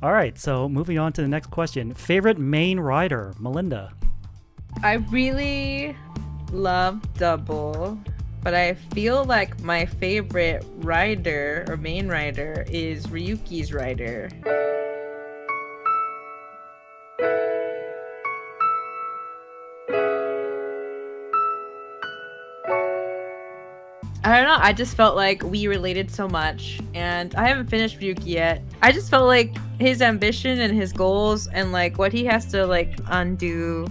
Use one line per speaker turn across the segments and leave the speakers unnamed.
All right, so moving on to the next question. Favorite main rider, Melinda?
I really love Double, but I feel like my favorite rider or main rider is Ryuki's rider. I don't know. I just felt like we related so much, and I haven't finished Ryuki yet. I just felt like his ambition and his goals and like what he has to like undo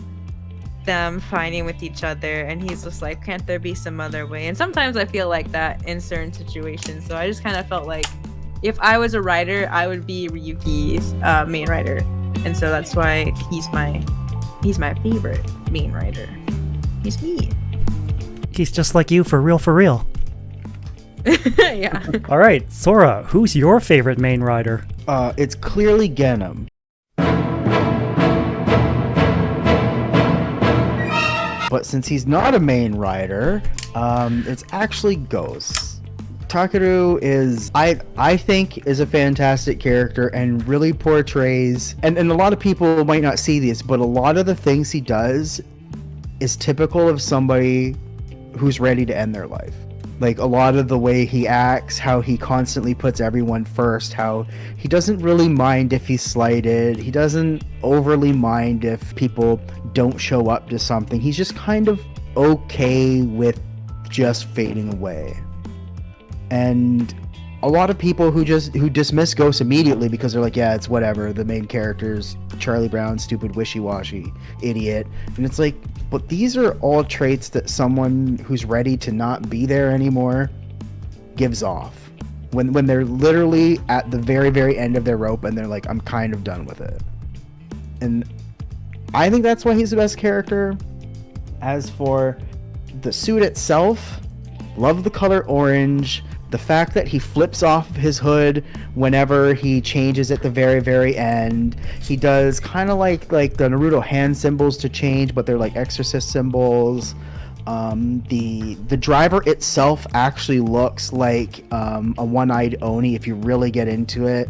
them fighting with each other, and he's just like, can't there be some other way? And sometimes I feel like that in certain situations. So I just kind of felt like if I was a writer, I would be Ryuki's main writer, and so that's why he's my favorite main writer. He's me.
He's just like you, for real, for real.
Yeah.
All right, Sora, who's your favorite main rider?
It's clearly Genom. But since he's not a main rider, it's actually Ghost. Takeru is, I think, is a fantastic character and really portrays, and a lot of people might not see this, but a lot of the things he does is typical of somebody who's ready to end their life. Like a lot of the way he acts, how he constantly puts everyone first, how he doesn't really mind if he's slighted, he doesn't overly mind if people don't show up to something. He's just kind of okay with just fading away. And a lot of people who dismiss Ghost immediately because they're like, yeah, it's whatever, the main character's Charlie Brown, stupid wishy-washy idiot. And it's like, but these are all traits that someone who's ready to not be there anymore gives off. When they're literally at the very, very end of their rope and they're like, I'm kind of done with it. And I think that's why he's the best character. As for the suit itself, love the color orange. The fact that he flips off his hood whenever he changes at the very, very end. He does kind of like the Naruto hand symbols to change, but they're like exorcist symbols. The driver itself actually looks like a one-eyed Oni if you really get into it.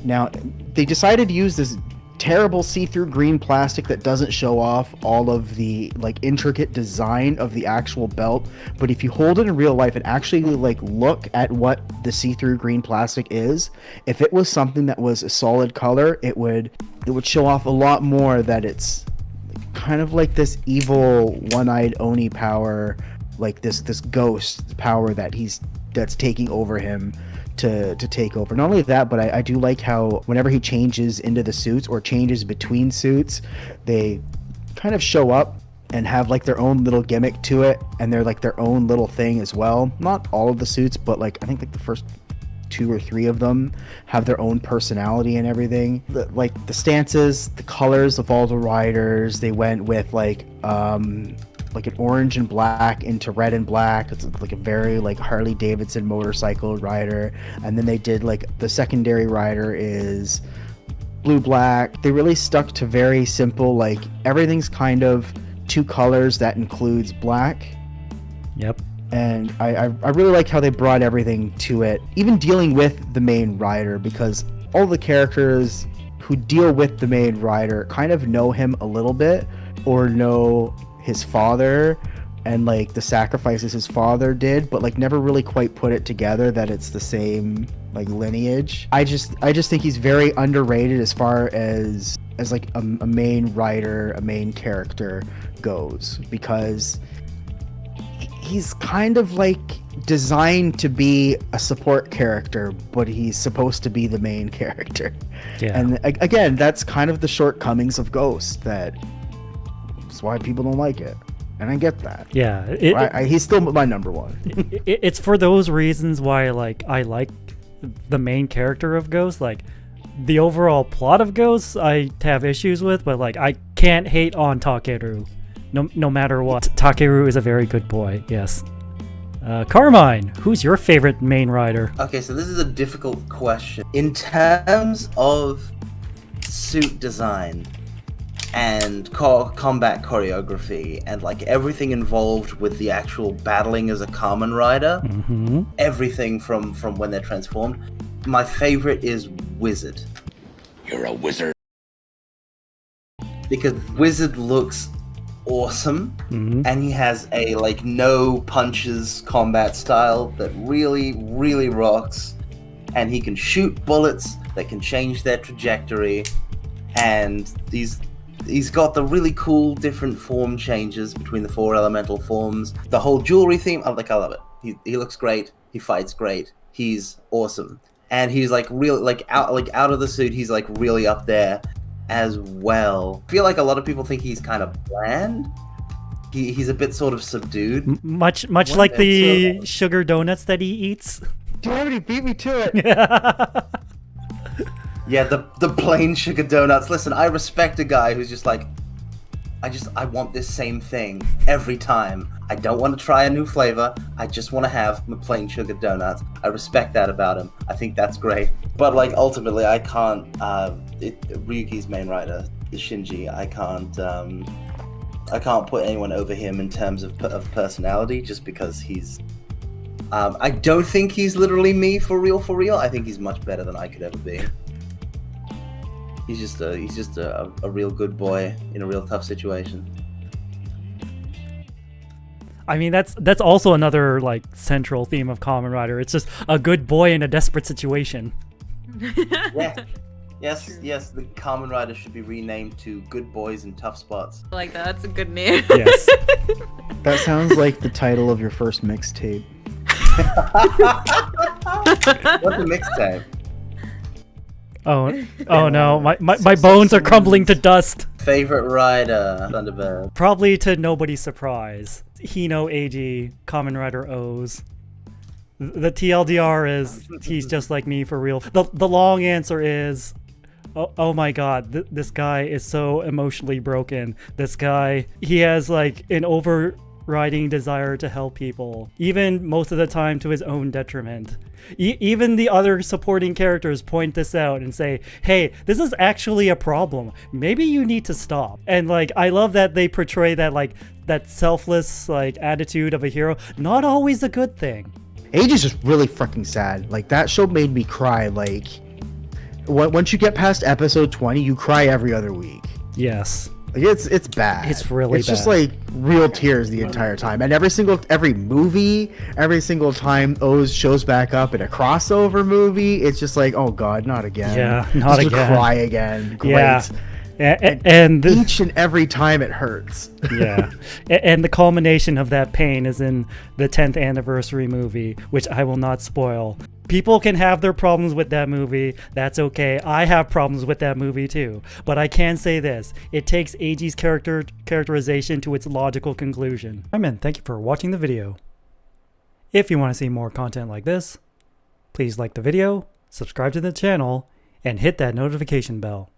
Now, they decided to use this terrible see-through green plastic that doesn't show off all of the like intricate design of the actual belt, but if you hold it in real life and actually like look at what the see-through green plastic is, if it was something that was a solid color, it would show off a lot more that it's kind of like this evil one-eyed Oni power, like this ghost power that's taking over him to take over. Not only that, but I do like how whenever he changes into the suits or changes between suits, they kind of show up and have like their own little gimmick to it, and they're like their own little thing as well. Not all of the suits, but like I think like the first 2 or 3 of them have their own personality and everything. Like the stances, the colors of all the riders, they went with like an orange and black into red and black. It's like a very like Harley Davidson motorcycle rider. And then they did like the secondary rider is blue black. They really stuck to very simple, like everything's kind of 2 colors that includes black.
Yep.
And I really like how they brought everything to it, even dealing with the main rider, because all the characters who deal with the main rider kind of know him a little bit or know his father and like the sacrifices his father did, but like never really quite put it together that it's the same like lineage. I just think he's very underrated as far as like a main writer, a main character goes, because he's kind of like designed to be a support character, but he's supposed to be the main character.
Yeah.
And again, that's kind of the shortcomings of Ghost. That's why people don't like it, and I get that.
Yeah,
he's still my number one.
It's for those reasons why like I like the main character of Ghost. Like the overall plot of Ghost I have issues with, but like I can't hate on Takeru no matter what. Takeru is a very good boy. Yes. Carmine, who's your favorite main rider?
Okay, so this is a difficult question. In terms of suit design and combat choreography and like everything involved with the actual battling as a Kamen rider, everything from when they're transformed, my favorite is Wizard.
You're You're a wizard.
Because Wizard looks awesome, and he has a like no punches combat style that really rocks, and he can shoot bullets that can change their trajectory, and he's got the really cool different form changes between the 4 elemental forms. The whole jewelry theme, I love it. He looks great. He fights great. He's awesome, and he's like out of the suit. He's like really up there as well. I feel like a lot of people think he's kind of bland. He's a bit sort of subdued.
Much like the sugar donuts that he eats.
Damn it, he beat me to it.
Yeah, the plain sugar donuts. Listen, I respect a guy who's just like, I want this same thing every time. I don't want to try a new flavor. I just want to have my plain sugar donuts. I respect that about him. I think that's great. But like ultimately, I can't. Ryuki's main writer, Shinji. I can't put anyone over him in terms of personality, just because he's. I don't think he's literally me for real. I think he's much better than I could ever be. He's just a real good boy in a real tough situation.
I mean, that's also another like central theme of Kamen Rider. It's just a good boy in a desperate situation.
Yes. The Kamen Rider should be renamed to Good Boys in Tough Spots.
I like that. That's a good name.
Yes.
That sounds like the title of your first mixtape.
What's a mixtape?
Oh no, my bones are crumbling to dust.
Favorite rider, Thunderbird.
Probably to nobody's surprise, Hino Eiji, Kamen Rider O's. The TLDR is he's just like me for real. The long answer is, oh my god, this guy is so emotionally broken. This guy, he has like an overriding desire to help people, even most of the time to his own detriment. Even the other supporting characters point this out and say, hey, this is actually a problem. Maybe you need to stop. And like, I love that they portray that like that selfless like attitude of a hero. Not always a good thing.
Age is just really freaking sad. Like, that show made me cry. Like, once you get past episode 20, you cry every other week.
Yes.
Like, it's bad.
It's really
It's
bad.
just like real tears the entire time. And every movie, every single time Oz shows back up in a crossover movie, it's just like, oh god, not again.
Yeah, not
just
again.
To cry again. Great.
Yeah. And
each and every time it hurts.
Yeah. And the culmination of that pain is in the 10th anniversary movie, which I will not spoil. People can have their problems with that movie. That's okay. I have problems with that movie too. But I can say this. It takes Eiji's characterization to its logical conclusion. Kamen, thank you for watching the video. If you want to see more content like this, please like the video, subscribe to the channel, and hit that notification bell.